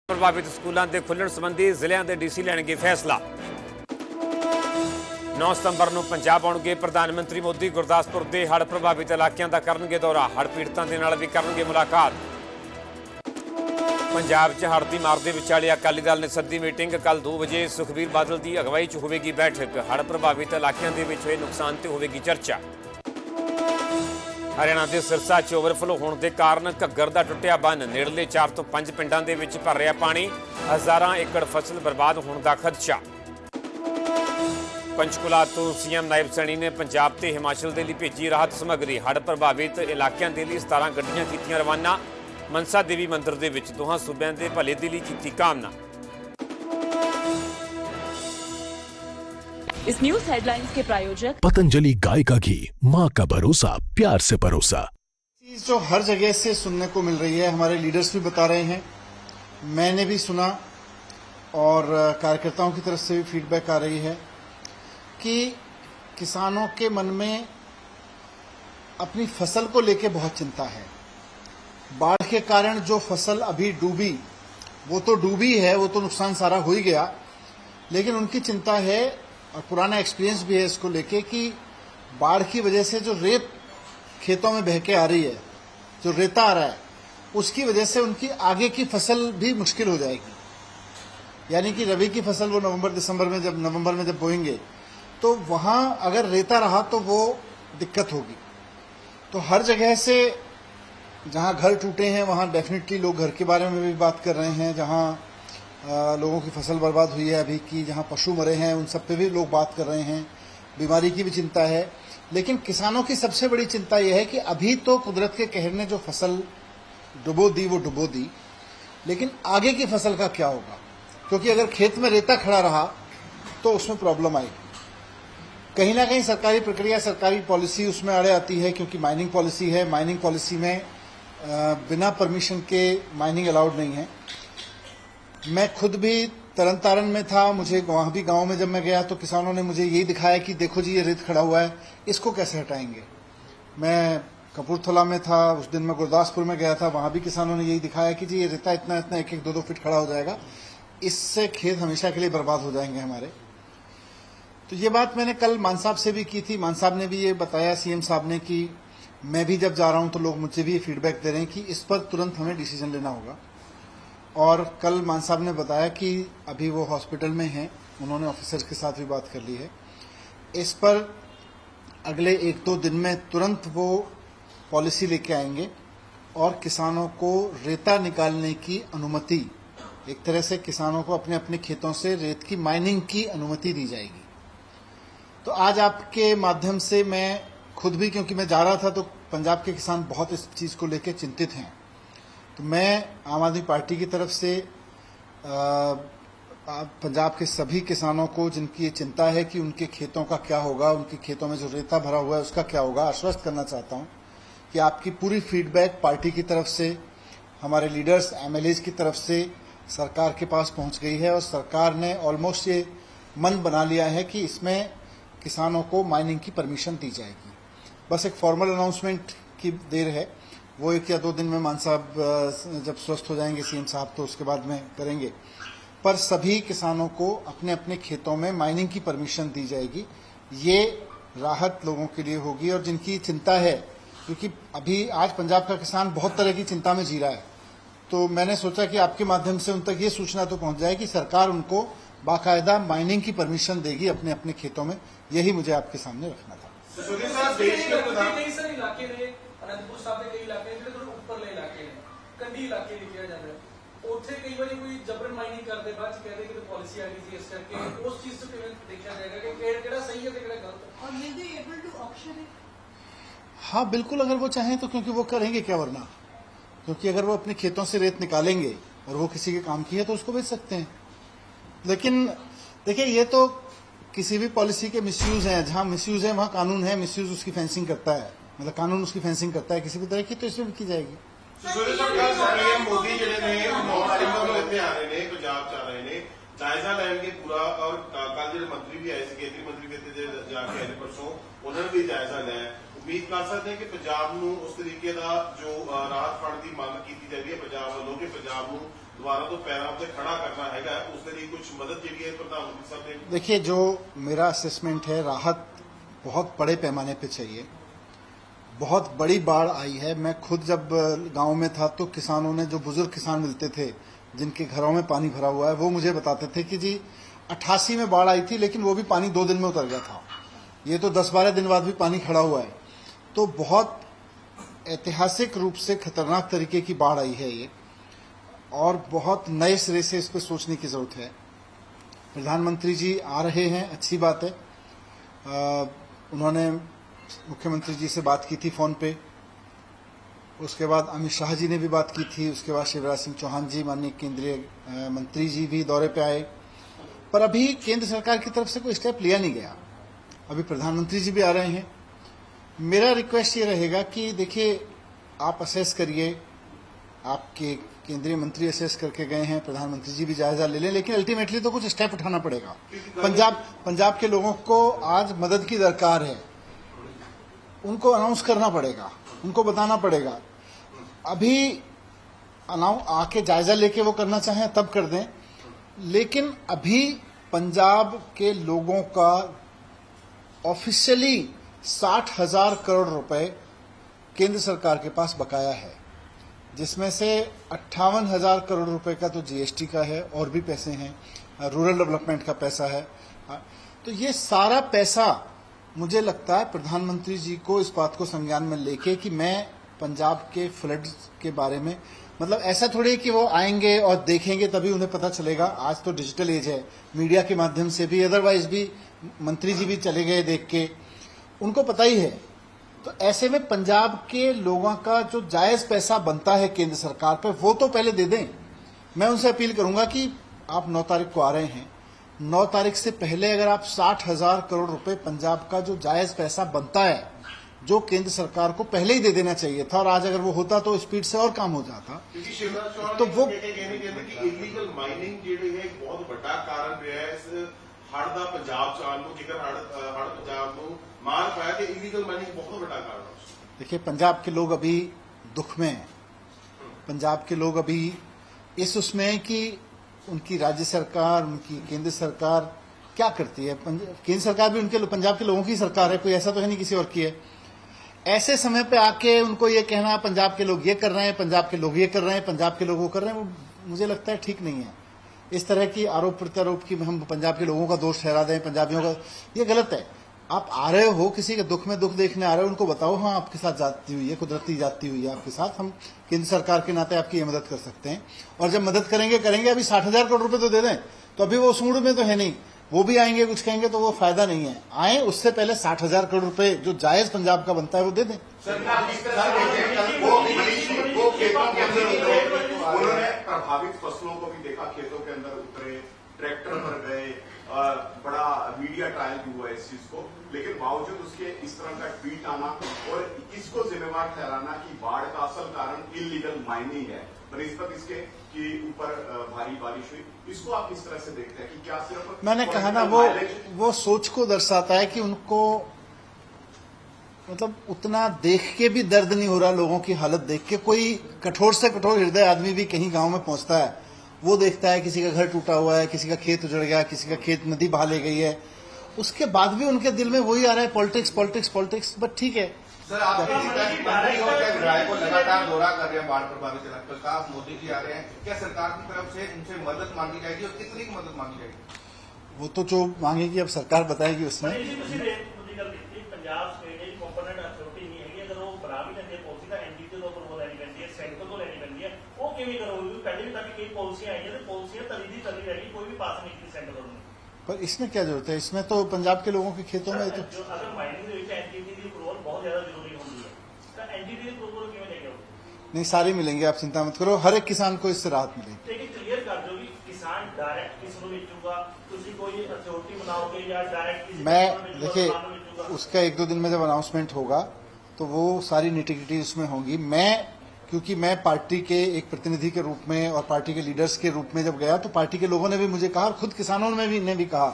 प्रभावित स्कूलों के खुलण संबंधी जिलों के डीसी लैणगे फैसला। 9 सितंबर को पंजाब आउणगे प्रधानमंत्री मोदी। गुरदासपुर के हड़ प्रभावित इलाकों का करनगे दौरा। हड़ पीड़ितों के नाल भी करनगे मुलाकात। पंजाब च हड़ की मार के विचाले अकाली दल ने सद्दी मीटिंग। कल 2 बजे सुखबीर बादल की अगवाई च होगी बैठक। हड़ प्रभावित इलाकों के हुए नुकसान से होगी चर्चा। हरियाणा के सिरसा च ओवरफ्लो होने के कारण घग्गर का टुटिया बंन। नेड़ले 4 तो 5 पिंडों के भर रहा पानी। हज़ारां एकड़ फसल बर्बाद होने का खदशा। पंचकुला तो सीएम नायब सैनी ने पंजाब ते हिमाचल के लिए भेजी राहत समग्री। हड़ प्रभावित इलाकों के लिए 17 गड्डियां कीतियां रवाना। मनसा देवी मंदिर के विच दोहां सूबों के भले के लिए की कामना। इस न्यूज हेडलाइंस के प्रायोजक पतंजलि गाय का घी, माँ का भरोसा, प्यार से परोसा। चीज जो हर जगह से सुनने को मिल रही है, हमारे लीडर्स भी बता रहे हैं, मैंने भी सुना और कार्यकर्ताओं की तरफ से भी फीडबैक आ रही है कि किसानों के मन में अपनी फसल को लेकर बहुत चिंता है। बाढ़ के कारण जो फसल अभी डूबी, वो तो डूबी है, वो तो नुकसान सारा हो ही गया, लेकिन उनकी चिंता है और पुराना एक्सपीरियंस भी है इसको लेके कि बाढ़ की वजह से जो रेत खेतों में बह के आ रही है, जो रेता आ रहा है, उसकी वजह से उनकी आगे की फसल भी मुश्किल हो जाएगी। यानी कि रबी की फसल वो नवंबर में जब बोएंगे तो वहां अगर रेता रहा तो वो दिक्कत होगी। तो हर जगह से जहां घर टूटे हैं वहां डेफिनेटली लोग घर के बारे में भी बात कर रहे हैं। जहां लोगों की फसल बर्बाद हुई है अभी की, जहां पशु मरे हैं, उन सब पे भी लोग बात कर रहे हैं। बीमारी की भी चिंता है, लेकिन किसानों की सबसे बड़ी चिंता यह है कि अभी तो कुदरत के कहर ने जो फसल डुबो दी वो डुबो दी, लेकिन आगे की फसल का क्या होगा? क्योंकि अगर खेत में रेता खड़ा रहा तो उसमें प्रॉब्लम आएगी। कहीं ना कहीं सरकारी प्रक्रिया, सरकारी पॉलिसी उसमें आड़े आती है, क्योंकि माइनिंग पॉलिसी है। माइनिंग पॉलिसी में बिना परमिशन के माइनिंग अलाउड नहीं है। मैं खुद भी तरन तारण में था, मुझे वहां भी गांव में जब मैं गया तो किसानों ने मुझे यही दिखाया कि देखो जी ये रेत खड़ा हुआ है, इसको कैसे हटाएंगे। मैं कपूरथला में था, उस दिन मैं गुरदासपुर में गया था, वहां भी किसानों ने यही दिखाया कि जी ये रेता इतना इतना 1-1, 2-2 फीट खड़ा हो जाएगा, इससे खेत हमेशा के लिए बर्बाद हो जाएंगे हमारे। तो ये बात मैंने कल मान साहब से भी की थी। मान साहब ने भी ये बताया, सीएम साहब ने, कि मैं भी जब जा रहा हूं तो लोग मुझे भी ये फीडबैक दे रहे हैं कि इस पर तुरंत हमें डिसीजन लेना होगा। और कल मान साहब ने बताया कि अभी वो हॉस्पिटल में हैं, उन्होंने ऑफिसर्स के साथ भी बात कर ली है। इस पर अगले 1-2 दिन में तुरंत वो पॉलिसी लेके आएंगे और किसानों को रेता निकालने की अनुमति, एक तरह से किसानों को अपने अपने खेतों से रेत की माइनिंग की अनुमति दी जाएगी। तो आज आपके माध्यम से मैं खुद भी, क्योंकि मैं जा रहा था तो पंजाब के किसान बहुत इस चीज़ को लेकर चिंतित हैं, तो मैं आम आदमी पार्टी की तरफ से पंजाब के सभी किसानों को, जिनकी ये चिंता है कि उनके खेतों का क्या होगा, उनके खेतों में जो रेता भरा हुआ है उसका क्या होगा, आश्वस्त करना चाहता हूं कि आपकी पूरी फीडबैक पार्टी की तरफ से, हमारे लीडर्स, एमएलएज की तरफ से सरकार के पास पहुंच गई है और सरकार ने ऑलमोस्ट ये मन बना लिया है कि इसमें किसानों को माइनिंग की परमिशन दी जाएगी। बस एक फॉर्मल अनाउंसमेंट की देर है, वो 1 या 2 दिन में मान साहब जब स्वस्थ हो जाएंगे सीएम साहब तो उसके बाद में करेंगे। पर सभी किसानों को अपने अपने खेतों में माइनिंग की परमिशन दी जाएगी। ये राहत लोगों के लिए होगी। और जिनकी चिंता है, क्योंकि अभी आज पंजाब का किसान बहुत तरह की चिंता में जी रहा है, तो मैंने सोचा कि आपके माध्यम से उन तक ये सूचना तो पहुंच जाए कि सरकार उनको बाकायदा माइनिंग की परमिशन देगी अपने अपने खेतों में। यही मुझे आपके सामने रखना था। अनंतपुर साहब के कई इलाके हैं जो ऊपरले इलाके हैं, कंडी इलाके लिखा जाता है, उत्थे कई बार कोई जबरन माइनिंग करते बाद कहते कि पॉलिसी आ गई थी इस करके, उस चीज को देखा जाएगा कि केड़ा सही है केड़ा गलत है, और will be able to auction it. हाँ बिल्कुल, अगर वो चाहें तो, क्योंकि वो करेंगे क्या वरना, क्योंकि अगर वो अपने खेतों से रेत निकालेंगे और वो किसी के काम की है तो उसको बेच सकते हैं। लेकिन देखिए, ये तो किसी भी पॉलिसी के मिसयूज हैं। जहां मिसयूज है वहां कानून है, मिसयूज उसकी फेंसिंग करता है, मतलब कानून उसकी फेंसिंग करता है किसी भी तरह की, तो इसमें भी की जाएगी। मोदी जिले आ रहे हैं, पंजाब च आ रहे हैं, जायजा लेंगे पूरा। और कल जो मंत्री भी आए थे, केंद्रीय मंत्री भी जाके आए परसों, उन्होंने भी जायजा लिया। ਉਮੀਦ ਕਰ ਸਕਦੇ ਹਾਂ ਕਿ ਪੰਜਾਬ ਨੂੰ ਉਸ ਤਰੀਕੇ ਦਾ ਜੋ ਰਾਹਤ ਫੰਡ ਦੀ ਮੰਗ ਕੀਤੀ ਜਾਂਦੀ ਹੈ ਪੰਜਾਬ ਵੱਲੋਂ ਕਿ ਪੰਜਾਬ ਨੂੰ ਦੁਬਾਰਾ ਤੋਂ ਪੈਰਾਂ ਉੱਤੇ ਖੜਾ करना है उसके लिए कुछ मदद के लिए प्रधानमंत्री साहब ने देखिए, जो मेरा असेसमेंट है, राहत बहुत बड़े पैमाने पे चाहिए। बहुत बड़ी बाढ़ आई है। मैं खुद जब गांव में था तो किसानों ने, जो बुजुर्ग किसान मिलते थे जिनके घरों में पानी भरा हुआ है, वो मुझे बताते थे कि जी 88 में बाढ़ आई थी, लेकिन वो भी पानी 2 दिन में उतर गया था। ये तो 10-12 दिन बाद भी पानी खड़ा हुआ है। तो बहुत ऐतिहासिक रूप से खतरनाक तरीके की बाढ़ आई है ये, और बहुत नए सिरे से इस पर सोचने की जरूरत है। प्रधानमंत्री जी आ रहे हैं, अच्छी बात है। उन्होंने मुख्यमंत्री जी से बात की थी फोन पे, उसके बाद अमित शाह जी ने भी बात की थी, उसके बाद शिवराज सिंह चौहान जी, माननीय केंद्रीय मंत्री जी भी दौरे पे आए, पर अभी केंद्र सरकार की तरफ से कोई स्टेप लिया नहीं गया। अभी प्रधानमंत्री जी भी आ रहे हैं। मेरा रिक्वेस्ट ये रहेगा कि देखिए, आप असेस करिए, आपके केंद्रीय मंत्री असेस करके गए हैं, प्रधानमंत्री जी भी जायजा ले लें, लेकिन अल्टीमेटली तो कुछ स्टेप उठाना पड़ेगा। पंजाब के लोगों को आज मदद की दरकार है, उनको अनाउंस करना पड़ेगा, उनको बताना पड़ेगा। अभी आके जायजा लेके वो करना चाहें तब कर दें, लेकिन अभी पंजाब के लोगों का ऑफिशियली 60,000 करोड़ रुपए केंद्र सरकार के पास बकाया है, जिसमें से 58,000 करोड़ रुपए का तो जीएसटी का है, और भी पैसे हैं, रूरल डेवलपमेंट का पैसा है। तो ये सारा पैसा मुझे लगता है प्रधानमंत्री जी को इस बात को संज्ञान में लेके कि मैं पंजाब के फ्लड के बारे में, मतलब ऐसा थोड़ी कि वो आएंगे और देखेंगे तभी उन्हें पता चलेगा। आज तो डिजिटल एज है, मीडिया के माध्यम से भी, अदरवाइज भी मंत्री जी भी चले गए देख के, उनको पता ही है। तो ऐसे में पंजाब के लोगों का जो जायज पैसा बनता है केंद्र सरकार पे, वो तो पहले दे दें। मैं उनसे अपील करूंगा कि आप 9 तारीख को आ रहे हैं, 9 तारीख से पहले अगर आप 60,000 करोड़ रुपए पंजाब का जो जायज पैसा बनता है, जो केंद्र सरकार को पहले ही दे देना चाहिए था, और आज अगर वो होता तो स्पीड से और काम हो जाता। तो वो इलीगल माइनिंग ਜਿਹੜੀ ਹੈ ਬਹੁਤ ਵੱਡਾ ਕਾਰਨ ਰਿਹਾ ਹੈ ਇਸ ਹੜ ਦਾ ਪੰਜਾਬ ਚ ਆਉਣ ਨੂੰ। ਜੇਕਰ ਹੜ ਪੰਜਾਬ ਨੂੰ ਮਾਰ ਪਾਇਆ ਤੇ इलीगल माइनिंग बहुत ਵੱਡਾ ਕਾਰਨ है। देखिए, पंजाब के लोग अभी दुख में हैं। पंजाब के लोग अभी इस उसमें है कि उनकी राज्य सरकार, उनकी केंद्र सरकार क्या करती है। केंद्र सरकार भी उनके पंजाब के लोगों की सरकार है, कोई ऐसा तो है नहीं किसी और की है। ऐसे समय पे आके उनको ये कहना पंजाब के लोग ये कर रहे हैं, पंजाब के लोग ये कर रहे हैं, पंजाब के लोग वो कर रहे हैं, वो मुझे लगता है ठीक नहीं है। इस तरह की आरोप प्रत्यारोप की हम पंजाब के लोगों का दोष ठहरा दें, पंजाबियों का, ये गलत है। आप आ रहे हो, किसी के दुख में दुख देखने आ रहे हो, उनको बताओ हाँ आपके साथ जाती हुई है, कुदरती जाती हुई है आपके साथ, हम केंद्र सरकार के नाते आपकी ये मदद कर सकते हैं। और जब मदद करेंगे अभी 60,000 करोड़ रुपए तो दे दें, तो अभी वो सूंड में तो है नहीं, वो भी आएंगे कुछ कहेंगे तो वो फायदा नहीं है। आए उससे पहले 60,000 करोड़ रुपए जो जायज पंजाब का बनता है वो दे दें। उन्होंने प्रभावित फसलों को भी देखा, खेतों के अंदर उतरे, ट्रैक्टर पर गए, बड़ा मीडिया ट्रायल भी हुआ इस चीज को, लेकिन बावजूद उसके इस तरह का ट्वीट आना और इसको जिम्मेवार ठहराना कि बाढ़ का असल कारण इलीगल माइनिंग है बनिस्बत इसके कि ऊपर भारी बारिश हुई, इसको आप किस तरह से देखते हैं कि क्या सिर्फ मैंने कहा ना, वो सोच को दर्शाता है कि उनको मतलब उतना देख के भी दर्द नहीं हो रहा, लोगों की हालत देख के। कोई कठोर से कठोर हृदय आदमी भी कहीं गांव में पहुंचता है, वो देखता है किसी का घर टूटा हुआ है, किसी का खेत उजड़ गया, किसी का खेत नदी बहा ले गई है, उसके बाद भी उनके दिल में वही आ रहा है पॉलिटिक्स पॉलिटिक्स पॉलिटिक्स। बट ठीक है सर, आपके विधायक लगातार दौरा कर रहे हैं बाढ़ प्रभावित इलाकों का, मोदी जी आ रहे हैं, क्या सरकार की तरफ से उनसे मदद मांगी जाएगी और कितनी मदद मांगी जाएगी? वो तो जो मांगेगी अब सरकार बताएगी उसमें। पर इसमें क्या जरूरत है, इसमें तो पंजाब के लोगों के खेतों में तो नहीं, सारे मिलेंगे, आप चिंता मत करो, हर एक किसान को इससे राहत मिलेगी। मैं देखिए, उसका 1-2 दिन में जब अनाउंसमेंट होगा तो वो सारी निटिग्रिटी उसमें होंगी। मैं क्योंकि मैं पार्टी के एक प्रतिनिधि के रूप में और पार्टी के लीडर्स के रूप में जब गया तो पार्टी के लोगों ने भी मुझे कहा, खुद किसानों ने भी कहा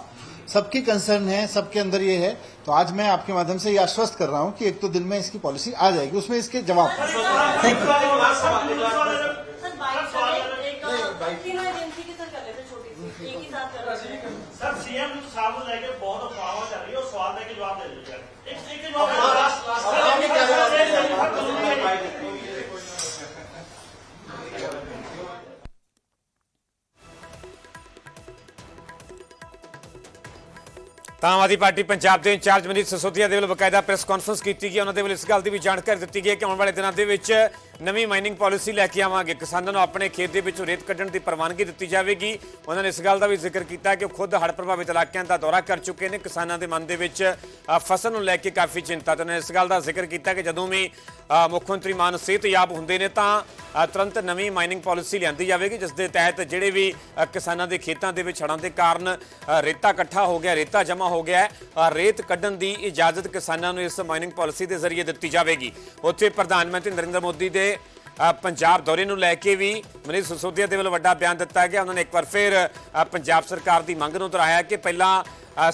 सबकी कंसर्न है, सबके अंदर ये है। तो आज मैं आपके माध्यम से ये आश्वस्त कर रहा हूं कि एक 2 दिन में इसकी पॉलिसी आ जाएगी, उसमें इसके जवाब। Thank you. सर सीएम साहब को लेके बहुत अफवाह चल रही है और सवाल लेके जवाब दे दीजिए। एक ਤਾਂ ਆਮ ਆਦਮੀ ਪਾਰਟੀ ਪੰਜਾਬ ਦੇ ਇੰਚਾਰਜ ਮਨੀਸ਼ ਸਿਸੋਦੀਆ ਦੇ ਵੱਲੋਂ ਬਕਾਇਦਾ ਪ੍ਰੈਸ ਕਾਨਫਰੰਸ ਕੀਤੀ ਗਈ। ਉਹਨਾਂ ਦੇ ਵੱਲੋਂ ਇਸ ਗੱਲ ਦੀ ਵੀ ਜਾਣਕਾਰੀ ਦਿੱਤੀ ਗਈ ਕਿ ਆਉਣ ਵਾਲੇ ਦਿਨਾਂ ਦੇ ਵਿੱਚ ਨਵੀਂ ਮਾਈਨਿੰਗ ਪਾਲਿਸੀ ਲੈ ਕੇ ਆਵਾਂਗੇ, ਕਿਸਾਨਾਂ ਨੂੰ ਆਪਣੇ ਖੇਤ ਦੇ ਵਿੱਚੋਂ ਰੇਤ ਕੱਢਣ ਦੀ ਪ੍ਰਵਾਨਗੀ ਦਿੱਤੀ ਜਾਵੇਗੀ। ਉਹਨਾਂ ਨੇ ਇਸ ਗੱਲ ਦਾ ਵੀ ਜ਼ਿਕਰ ਕੀਤਾ ਕਿ ਉਹ ਖੁਦ ਹੜ੍ਹ ਪ੍ਰਭਾਵਿਤ ਇਲਾਕਿਆਂ ਦਾ ਦੌਰਾ ਕਰ ਚੁੱਕੇ ਨੇ। ਕਿਸਾਨਾਂ ਦੇ ਮਨ ਦੇ ਵਿੱਚ ਫਸਲ ਨੂੰ ਲੈ ਕੇ ਕਾਫੀ ਚਿੰਤਾ ਤੇ ਉਹਨਾਂ ਨੇ ਇਸ ਗੱਲ ਦਾ ਜ਼ਿਕਰ ਕੀਤਾ ਕਿ ਜਦੋਂ ਵੀ ਮੁੱਖ ਮੰਤਰੀ ਮਾਨ ਸਿਹਤਯਾਬ ਹੁੰਦੇ ਨੇ ਤਾਂ ਤੁਰੰਤ ਨਵੀਂ ਮਾਈਨਿੰਗ ਪਾਲਿਸੀ ਲਿਆਂਦੀ ਜਾਵੇਗੀ, ਜਿਸ ਦੇ ਤਹਿਤ ਜਿਹੜੇ ਵੀ ਕਿਸਾਨਾਂ ਦੇ ਖੇਤਾਂ ਦੇ ਵਿੱਚ ਹੜ੍ਹਾਂ ਦੇ ਕਾਰਨ ਰੇਤਾ ਇਕੱਠਾ ਹੋ ਗਿਆ, ਰੇਤਾ ਜਮ੍ਹਾਂ ਹੋ ਗਿਆ, ਰੇਤ ਕੱਢਣ ਦੀ ਇਜਾਜ਼ਤ ਕਿਸਾਨਾਂ ਨੂੰ ਇਸ ਮਾਈਨਿੰਗ ਪਾਲਿਸੀ ਦੇ ਜ਼ਰੀਏ ਦਿੱਤੀ ਜਾਵੇਗੀ। ਉੱਥੇ ਪ੍ਰਧਾਨ ਮੰਤਰੀ ਨਰਿੰਦਰ ਮੋਦੀ ਦੇ ਪੰਜਾਬ ਦੌਰੇ ਨੂੰ ਲੈ ਕੇ ਵੀ ਮਨੀਸ਼ ਸਿਸੋਦੀਆ ਦੇ ਵੱਲੋਂ ਵੱਡਾ ਬਿਆਨ ਦਿੱਤਾ ਗਿਆ। ਉਹਨਾਂ ਨੇ ਇੱਕ ਵਾਰ ਫਿਰ ਪੰਜਾਬ ਸਰਕਾਰ ਦੀ ਮੰਗ ਨੂੰ ਦੁਹਰਾਇਆ ਕਿ ਪਹਿਲਾਂ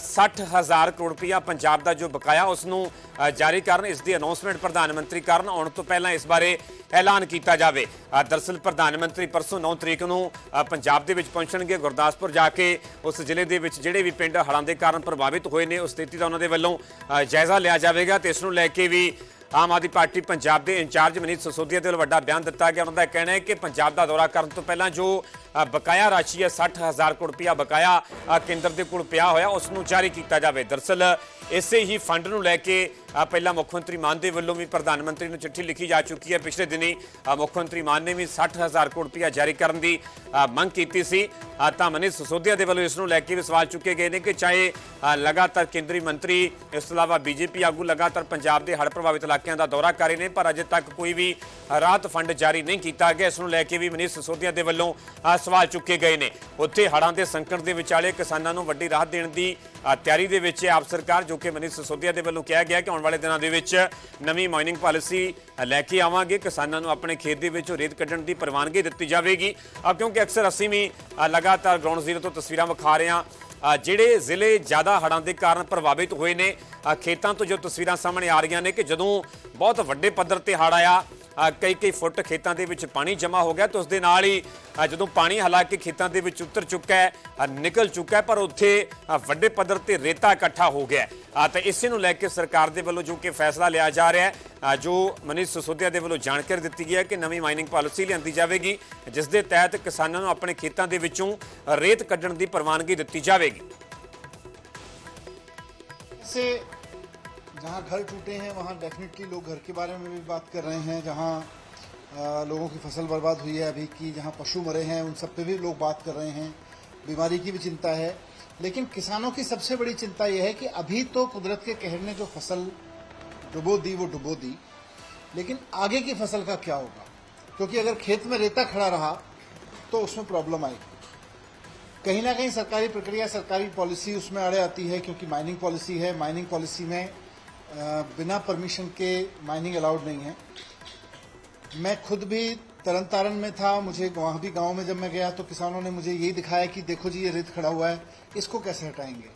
60,000 ਕਰੋੜ ਰੁਪਇਆ ਪੰਜਾਬ ਦਾ ਜੋ ਬਕਾਇਆ ਉਸ ਨੂੰ ਜਾਰੀ ਕਰਨ, ਇਸ ਦੀ ਅਨਾਉਂਸਮੈਂਟ ਪ੍ਰਧਾਨ ਮੰਤਰੀ ਕਰਨ, ਆਉਣ ਤੋਂ ਪਹਿਲਾਂ ਇਸ ਬਾਰੇ ਐਲਾਨ ਕੀਤਾ ਜਾਵੇ। ਦਰਅਸਲ ਪ੍ਰਧਾਨ ਮੰਤਰੀ ਪਰਸੋਂ 9 ਤਰੀਕ ਨੂੰ ਪੰਜਾਬ ਦੇ ਵਿੱਚ ਪਹੁੰਚਣਗੇ, ਗੁਰਦਾਸਪੁਰ ਜਾ ਕੇ ਉਸ ਜ਼ਿਲ੍ਹੇ ਦੇ ਵਿੱਚ ਜਿਹੜੇ ਵੀ ਪਿੰਡ ਹੜ੍ਹਾਂ ਦੇ ਕਾਰਨ ਪ੍ਰਭਾਵਿਤ ਹੋਏ ਨੇ ਉਸ ਸਥਿਤੀ ਦਾ ਉਹਨਾਂ ਦੇ ਵੱਲੋਂ ਜਾਇਜ਼ਾ ਲਿਆ ਜਾਵੇਗਾ ਤੇ ਇਸ ਨੂੰ ਲੈ ਕੇ ਵੀ ਆਮ ਆਦਮੀ ਪਾਰਟੀ ਪੰਜਾਬ ਦੇ ਇੰਚਾਰਜ ਮਨੀਸ਼ ਸਿਸੋਦੀਆ ਦੇ ਵੱਲੋਂ ਵੱਡਾ ਬਿਆਨ ਦਿੱਤਾ ਗਿਆ। ਉਹਨਾਂ ਦਾ ਕਹਿਣਾ ਹੈ ਕਿ ਪੰਜਾਬ ਦਾ ਦੌਰਾ ਕਰਨ ਤੋਂ ਪਹਿਲਾਂ ਜੋ ਬਕਾਇਆ ਰਾਸ਼ੀ ਹੈ 60,000 ਕਰੋੜ ਰੁਪਇਆ ਬਕਾਇਆ ਕੇਂਦਰ ਦੇ ਕੋਲ ਪਿਆ ਹੋਇਆ ਉਸ ਨੂੰ ਜਾਰੀ ਕੀਤਾ ਜਾਵੇ। ਦਰਅਸਲ ਇਸੇ ਹੀ ਫੰਡ ਨੂੰ ਲੈ ਕੇ ਪਹਿਲਾਂ ਮੁੱਖ ਮੰਤਰੀ ਮਾਨ ਦੇ ਵੱਲੋਂ ਵੀ ਪ੍ਰਧਾਨ ਮੰਤਰੀ ਨੂੰ ਚਿੱਠੀ ਲਿਖੀ ਜਾ ਚੁੱਕੀ ਹੈ। ਪਿਛਲੇ ਦਿਨੀ ਮੁੱਖ ਮੰਤਰੀ ਮਾਨ ਨੇ ਵੀ 60,000 ਕਰੋੜ ਰੁਪਇਆ ਜਾਰੀ ਕਰਨ ਦੀ ਮੰਗ ਕੀਤੀ ਸੀ। ਤਾਂ ਮਨੀਸ਼ ਸਿਸੋਦੀਆ ਦੇ ਵੱਲੋਂ ਇਸ ਨੂੰ ਲੈ ਕੇ ਵੀ ਸਵਾਲ ਚੁੱਕੇ ਗਏ ਨੇ ਕਿ ਚਾਹੇ ਲਗਾਤਾਰ ਕੇਂਦਰੀ ਮੰਤਰੀ, ਇਸ ਤੋਂ ਇਲਾਵਾ ਬੀਜੇਪੀ ਆਗੂ ਲਗਾਤਾਰ ਪੰਜਾਬ ਦੇ ਹੜ੍ਹ ਪ੍ਰਭਾਵਿਤ ਇਲਾਕਿਆਂ ਦਾ ਦੌਰਾ ਕਰ ਰਹੇ ਨੇ, ਪਰ ਅਜੇ ਤੱਕ ਕੋਈ ਵੀ ਰਾਹਤ ਫੰਡ ਜਾਰੀ ਨਹੀਂ ਕੀਤਾ ਗਿਆ। ਇਸ ਨੂੰ ਲੈ ਕੇ ਵੀ ਮਨੀਸ਼ ਸਿਸੋਦੀਆ ਦੇ ਵੱਲੋਂ ਸਵਾਲ ਚੁੱਕੇ ਗਏ ਨੇ। ਉੱਥੇ ਹੜ੍ਹਾਂ ਦੇ ਸੰਕਟ ਦੇ ਵਿਚਾਲੇ ਕਿਸਾਨਾਂ ਨੂੰ ਵੱਡੀ ਰਾਹਤ ਦੇਣ ਦੀ ਤਿਆਰੀ ਦੇ ਵਿੱਚ ਹੈ ਆਪ ਸਰਕਾਰ, ਜੋ ਕਿ ਮਨੀਸ਼ ਸਿਸੋਦੀਆ ਦੇ ਵੱਲੋਂ ਕਿਹਾ ਗਿਆ ਕਿ ਆਉਣ ਵਾਲੇ ਦਿਨਾਂ ਦੇ ਵਿੱਚ ਨਵੀਂ ਮਾਈਨਿੰਗ ਪਾਲਿਸੀ ਲੈ ਕੇ ਆਵਾਂਗੇ, ਕਿਸਾਨਾਂ ਨੂੰ ਆਪਣੇ ਖੇਤ ਦੇ ਵਿੱਚੋਂ ਰੇਤ ਕੱਢਣ ਦੀ ਪ੍ਰਵਾਨਗੀ ਦਿੱਤੀ ਜਾਵੇਗੀ। ਕਿਉਂਕਿ ਅਕਸਰ ਅਸੀਂ ਵੀ ਲਗਾਤਾਰ ਗਰਾਊਂਡ ਜ਼ੀਰੋ ਤੋਂ ਤਸਵੀਰਾਂ ਵਿਖਾ ਰਹੇ ਹਾਂ, ਜਿਹੜੇ ਜ਼ਿਲ੍ਹੇ ਜ਼ਿਆਦਾ ਹੜ੍ਹਾਂ ਦੇ ਕਾਰਨ ਪ੍ਰਭਾਵਿਤ ਹੋਏ ਨੇ, ਖੇਤਾਂ ਤੋਂ ਜੋ ਤਸਵੀਰਾਂ ਸਾਹਮਣੇ ਆ ਰਹੀਆਂ ਨੇ ਕਿ ਜਦੋਂ ਬਹੁਤ ਵੱਡੇ ਪੱਧਰ ਤੇ ਹੜ੍ਹ ਆਇਆ, ਕਈ ਫੁੱਟ ਖੇਤਾਂ ਦੇ ਵਿੱਚ ਪਾਣੀ ਜਮ੍ਹਾਂ ਹੋ ਗਿਆ ਤੇ ਉਸ ਦੇ ਨਾਲ ਹੀ ਜਦੋਂ ਪਾਣੀ ਹਾਲਾਂਕਿ ਖੇਤਾਂ ਦੇ ਵਿੱਚ ਉਤਰ ਚੁੱਕਾ ਹੈ, ਨਿਕਲ ਚੁੱਕਾ ਹੈ, ਪਰ ਉੱਥੇ ਵੱਡੇ ਪੱਧਰ ਤੇ ਰੇਤਾ ਇਕੱਠਾ ਹੋ ਗਿਆ ਤਾਂ ਇਸੇ ਨੂੰ ਲੈ ਕੇ ਸਰਕਾਰ ਦੇ ਵੱਲੋਂ ਜੋ ਕਿ ਫੈਸਲਾ ਲਿਆ ਜਾ ਰਿਹਾ ਹੈ, ਜੋ ਮਨੀਸ਼ ਸਿਸੋਦੀਆ ਦੇ ਵੱਲੋਂ ਜਾਣਕਾਰੀ ਦਿੱਤੀ ਗਈ ਹੈ ਕਿ ਨਵੀਂ ਮਾਈਨਿੰਗ ਪਾਲਿਸੀ ਲਿਆਂਦੀ ਜਾਵੇਗੀ, ਜਿਸ ਦੇ ਤਹਿਤ ਕਿਸਾਨਾਂ ਨੂੰ ਆਪਣੇ ਖੇਤਾਂ ਦੇ ਵਿੱਚੋਂ ਰੇਤ ਕੱਢਣ ਦੀ ਪ੍ਰਵਾਨਗੀ ਦਿੱਤੀ ਜਾਵੇਗੀ। जहाँ घर टूटे हैं वहाँ डेफिनेटली लोग घर के बारे में भी बात कर रहे हैं, जहाँ लोगों की फसल बर्बाद हुई है अभी की, जहाँ पशु मरे हैं उन सब पे भी लोग बात कर रहे हैं, बीमारी की भी चिंता है। लेकिन किसानों की सबसे बड़ी चिंता यह है कि अभी तो कुदरत के कहर ने जो फसल डुबो दी वो डुबो दी, लेकिन आगे की फसल का क्या होगा? क्योंकि अगर खेत में रेता खड़ा रहा तो उसमें प्रॉब्लम आएगी। कहीं ना कहीं सरकारी प्रक्रिया, सरकारी पॉलिसी उसमें आड़े आती है, क्योंकि माइनिंग पॉलिसी है। माइनिंग पॉलिसी में बिना परमिशन के माइनिंग अलाउड नहीं है। मैं खुद भी तरन तारण में था, मुझे वहाँ भी गांव में जब मैं गया तो किसानों ने मुझे यही दिखाया कि देखो जी ये रेत खड़ा हुआ है, इसको कैसे हटाएंगे।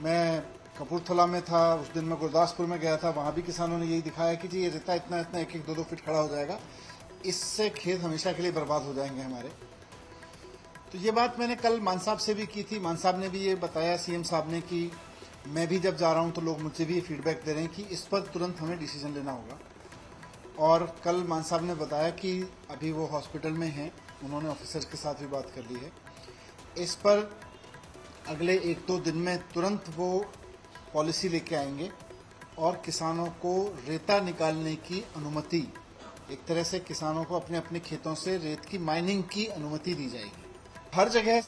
मैं कपूरथला में था, उस दिन मैं गुरदासपुर में गया था, वहाँ भी किसानों ने यही दिखाया कि जी ये रेता इतना इतना 1-1, 2-2 फीट खड़ा हो जाएगा, इससे खेत हमेशा के लिए बर्बाद हो जाएंगे हमारे। तो ये बात मैंने कल मान साहब से भी की थी। मान साहब ने भी ये बताया सीएम साहब ने कि मैं भी जब जा रहा हूँ तो लोग मुझे भी फीडबैक दे रहे हैं कि इस पर तुरंत हमें डिसीजन लेना होगा। और कल मान साहब ने बताया कि अभी वो हॉस्पिटल में हैं, उन्होंने ऑफिसर के साथ भी बात कर ली है। इस पर अगले 1-2 दिन में तुरंत वो पॉलिसी लेके आएंगे और किसानों को रेता निकालने की अनुमति, एक तरह से किसानों को अपने अपने खेतों से रेत की माइनिंग की अनुमति दी जाएगी हर जगह।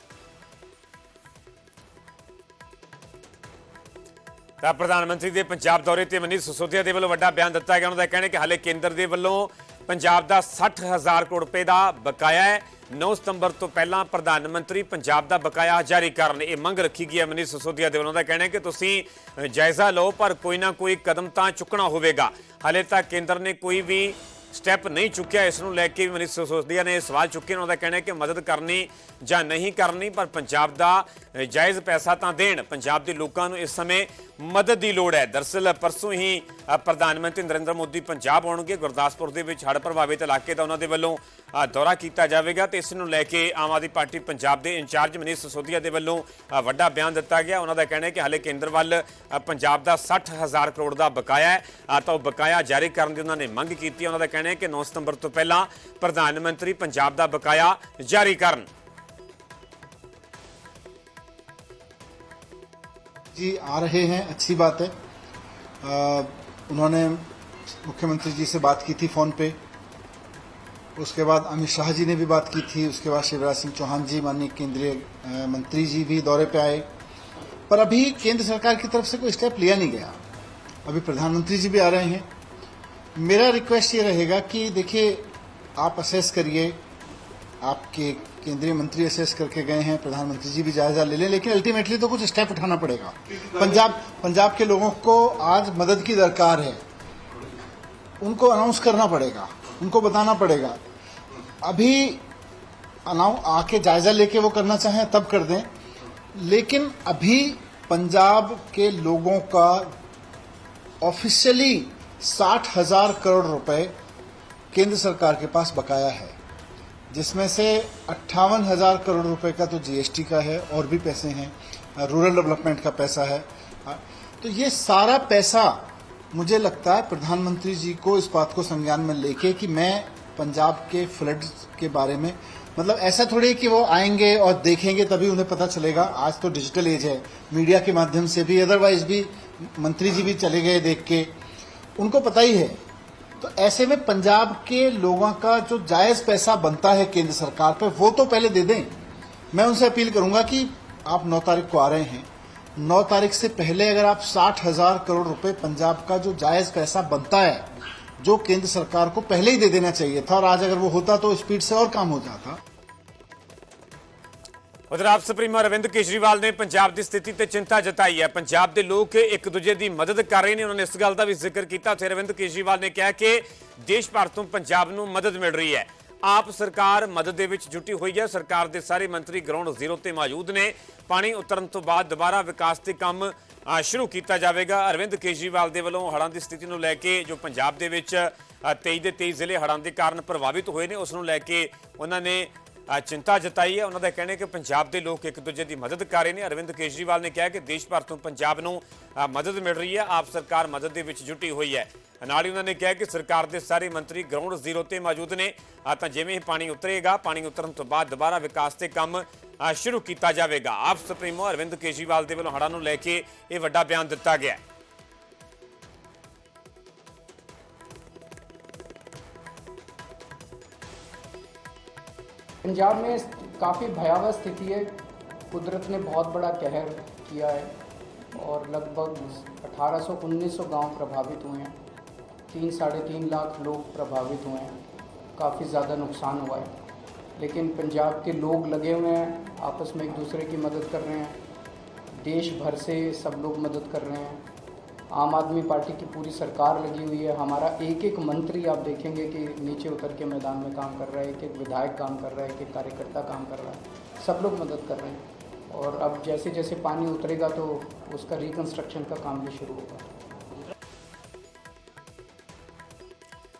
ਤਾਂ ਪ੍ਰਧਾਨ ਮੰਤਰੀ ਦੇ ਪੰਜਾਬ ਦੌਰੇ ਤੇ ਮਨੀਸ਼ ਸਿਸੋਦੀਆ ਦੇ ਵੱਲੋਂ ਵੱਡਾ ਬਿਆਨ ਦਿੱਤਾ ਗਿਆ। ਉਹਨਾਂ ਦਾ ਕਹਿਣਾ ਕਿ ਹਾਲੇ ਕੇਂਦਰ ਦੇ ਵੱਲੋਂ ਪੰਜਾਬ ਦਾ 60,000 ਕਰੋੜ ਰੁਪਏ ਦਾ ਬਕਾਇਆ ਹੈ। 9 ਸਤੰਬਰ ਤੋਂ ਪਹਿਲਾਂ ਪ੍ਰਧਾਨ ਮੰਤਰੀ ਪੰਜਾਬ ਦਾ ਬਕਾਇਆ ਜਾਰੀ ਕਰਨ, ਇਹ ਮੰਗ ਰੱਖੀ ਗਈ ਹੈ ਮਨੀਸ਼ ਸਿਸੋਦੀਆ ਦੇ ਵੱਲੋਂ। ਦਾ ਕਹਿਣਾ ਹੈ ਕਿ ਤੁਸੀਂ ਜਾਇਜ਼ਾ ਲਓ, ਪਰ ਕੋਈ ਨਾ ਕੋਈ ਕਦਮ ਤਾਂ ਚੁੱਕਣਾ ਹੋਵੇਗਾ। ਹਾਲੇ ਤੱਕ ਕੇਂਦਰ ਨੇ ਕੋਈ ਵੀ ਸਟੈਪ ਨਹੀਂ ਚੁੱਕਿਆ। ਇਸ ਨੂੰ ਲੈ ਕੇ ਵੀ ਮਨੀਸ਼ ਸਿਸੋਦੀਆ ਨੇ ਸਵਾਲ ਚੁੱਕੇ। ਉਹਨਾਂ ਦਾ ਕਹਿਣਾ ਹੈ ਕਿ ਮਦਦ ਕਰਨੀ ਜਾਂ ਨਹੀਂ ਕਰਨੀ, ਪਰ ਪੰਜਾਬ ਦਾ ਜਾਇਜ਼ ਪੈਸਾ ਤਾਂ ਦੇਣ। ਪੰਜਾਬ ਦੇ ਲੋਕਾਂ ਨੂੰ ਇਸ ਸਮੇਂ ਮਦਦ ਦੀ ਲੋੜ ਹੈ। ਦਰਅਸਲ ਪਰਸੋਂ ਹੀ ਪ੍ਰਧਾਨ ਮੰਤਰੀ ਨਰਿੰਦਰ ਮੋਦੀ ਪੰਜਾਬ ਆਉਣਗੇ। ਗੁਰਦਾਸਪੁਰ ਦੇ ਵਿੱਚ ਹੜ੍ਹ ਪ੍ਰਭਾਵਿਤ ਇਲਾਕੇ ਦਾ ਉਹਨਾਂ ਦੇ ਵੱਲੋਂ ਦੌਰਾ ਕੀਤਾ ਜਾਵੇਗਾ ਤੇ ਇਸ ਨੂੰ ਲੈ ਕੇ ਆਮ ਆਦਮੀ ਪਾਰਟੀ ਪੰਜਾਬ ਦੇ ਇੰਚਾਰਜ ਮਨੀਸ਼ ਸਿਸੋਦੀਆ ਦੇ ਵੱਲੋਂ ਵੱਡਾ ਬਿਆਨ ਦਿੱਤਾ ਗਿਆ। ਉਹਨਾਂ ਦਾ ਕਹਿਣਾ ਹੈ ਕਿ ਹਾਲੇ ਕੇਂਦਰ ਵੱਲ ਪੰਜਾਬ ਦਾ 60,000 ਕਰੋੜ ਦਾ ਬਕਾਇਆ ਹੈ ਤਾਂ ਉਹ ਬਕਾਇਆ ਜਾਰੀ ਕਰਨ ਦੀ ਉਹਨਾਂ ਨੇ ਮੰਗ ਕੀਤੀ। ਉਹਨਾਂ ਦਾ ਕਹਿਣਾ ਹੈ ਕਿ 9 ਸਤੰਬਰ ਤੋਂ ਪਹਿਲਾਂ ਪ੍ਰਧਾਨ ਮੰਤਰੀ ਪੰਜਾਬ ਦਾ ਬਕਾਇਆ ਜਾਰੀ ਕਰਨ। जी आ रहे हैं, अच्छी बात है। उन्होंने मुख्यमंत्री जी से बात की थी फोन पे, उसके बाद अमित शाह जी ने भी बात की थी, उसके बाद शिवराज सिंह चौहान जी माननीय केंद्रीय मंत्री जी भी दौरे पे आए, पर अभी केंद्र सरकार की तरफ से कोई स्टेप लिया नहीं गया। अभी प्रधानमंत्री जी भी आ रहे हैं। मेरा रिक्वेस्ट ये रहेगा कि देखिए, आप असेस करिए, आपके केंद्रीय मंत्री असेस करके गए हैं, प्रधानमंत्री जी भी जायजा ले लें, लेकिन अल्टीमेटली तो कुछ स्टेप उठाना पड़ेगा। पंजाब के लोगों को आज मदद की दरकार है, उनको अनाउंस करना पड़ेगा, उनको बताना पड़ेगा। अभी आके जायजा लेके वो करना चाहें तब कर दें, लेकिन अभी पंजाब के लोगों का ऑफिशियली 60,000 करोड़ रुपए केंद्र सरकार के पास बकाया है, जिसमें से 58,000 करोड़ रुपए का तो जीएसटी का है और भी पैसे हैं, रूरल डेवलपमेंट का पैसा है। तो ये सारा पैसा मुझे लगता है प्रधानमंत्री जी को इस बात को संज्ञान में लेके कि मैं पंजाब के फ्लड के बारे में, मतलब ऐसा थोड़ी है कि वो आएंगे और देखेंगे तभी उन्हें पता चलेगा। आज तो डिजिटल एज है, मीडिया के माध्यम से भी, अदरवाइज भी मंत्री जी भी चले गए देख के, उनको पता ही है। तो ऐसे में पंजाब के लोगों का जो जायज पैसा बनता है केंद्र सरकार पे, वो तो पहले दे दें। मैं उनसे अपील करूंगा कि आप 9 तारीख को आ रहे हैं, 9 तारीख से पहले अगर आप 60,000 करोड़ रुपए पंजाब का जो जायज पैसा बनता है, जो केंद्र सरकार को पहले ही दे देना चाहिए था, और आज अगर वो होता तो स्पीड से और काम हो जाता। उधर आप सुप्रीमो अरविंद केजरीवाल ने पंजाब की स्थिति ते चिंता जताई है। पंजाब के लोग एक दूजे की मदद कर रहे हैं। उन्होंने इस गल का भी जिक्र किया। उत्थे अरविंद केजरीवाल ने कहा कि देश भर तो पंजाब नूं मदद मिल रही है। आप सरकार मदद दे विच जुटी हुई है। सरकार के सारे मंत्री ग्राउंड जीरो ते मौजूद ने। पानी उतरन तो बाद दोबारा विकास के काम शुरू किया जाएगा। अरविंद केजरीवाल के वलों हड़ां की स्थिति को लैके जो पंजाब के 23 के 23 जिले हड़ां के कारण प्रभावित हुए हैं, उसनूं लैके उन्होंने चिंता जताई है। उन्होंने कहना है कि पंजाब के लोग एक दूजे की मदद कर रहे हैं। अरविंद केजरीवाल ने कहा कि देश भर तो पंजाब नूं मदद मिल रही है। आप सरकार मदद के विच जुटी हुई है। नाल ही उन्होंने कहा कि सरकार के सारे मंत्री ग्राउंड जीरो ते मौजूद ने। तो जिवें ही पानी उतरेगा, पानी उतरन तो बाद दोबारा विकास के काम शुरू किया जाएगा। आप सुप्रीमो अरविंद केजरीवाल के वलों हड़ां नूं लैके यह वड्डा बयान दिता गया है। पंजाब में काफ़ी भयावह स्थिति है। कुदरत ने बहुत बड़ा कहर किया है और लगभग 1800-1900 गांव प्रभावित हुए हैं। 3-3.5 लाख लोग प्रभावित हुए हैं। काफ़ी ज़्यादा नुकसान हुआ है, लेकिन पंजाब के लोग लगे हुए हैं, आपस में एक दूसरे की मदद कर रहे हैं। देश भर से सब लोग मदद कर रहे हैं। आम आदमी पार्टी की पूरी सरकार लगी हुई है। हमारा एक एक मंत्री आप देखेंगे कि नीचे उतर के मैदान में काम कर रहा है, एक एक विधायक काम कर रहा है, एक एक कार्यकर्ता काम कर रहा है। सब लोग मदद कर रहे हैं और अब जैसे जैसे पानी उतरेगा तो उसका रिकंस्ट्रक्शन का काम भी शुरू होगा।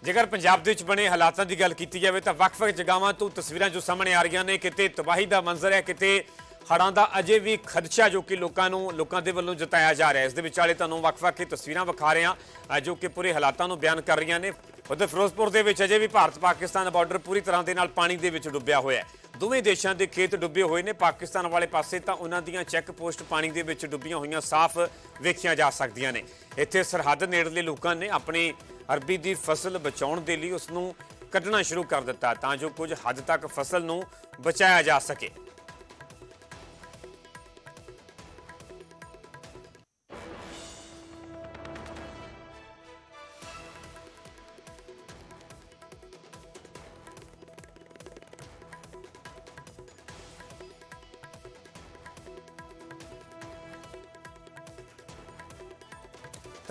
जेकर पंजाब दे विच बने हालातां दी गल कीती जाए तो वक्-वक् जगहां तो तस्वीरां जो सामने आ रही ने, किते तबाही का मंजर है, किते हड़ां दा अजे भी खदशा जो कि लोगों के वलों जताया जा रहा है। इस दे विचाले तुहानूं वक्-वक् तस्वीरां विखा रहे हैं जो कि पूरे हालातां नूं बयान कर रही ने। उधर फिरोजपुर दे विच अजे भी भारत पाकिस्तान बॉर्डर पूरी तरह के नाल पानी दे विच डुब्बिया होया है। दोवें देशों के खेत डुब्बे हुए ने। पाकिस्तान वाले पासे तां उन्हां दीयां चैक पोस्ट पानी दे विच डुब्बियां होईयां साफ वेखियां जा सकदियां ने। इत्थे सरहद नेड़ले लोकां ने अपनी अरबी की फसल बचाउण दे लई उसनूं कड्ढना शुरू कर दिता तां जो कुछ हद तक फसल नूं बचाया जा सके।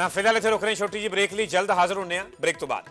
फिलहाल इत्थे रुक रहे छोटी जी ब्रेक लिए, जल्द हाजिर होने ब्रेक तो बाद।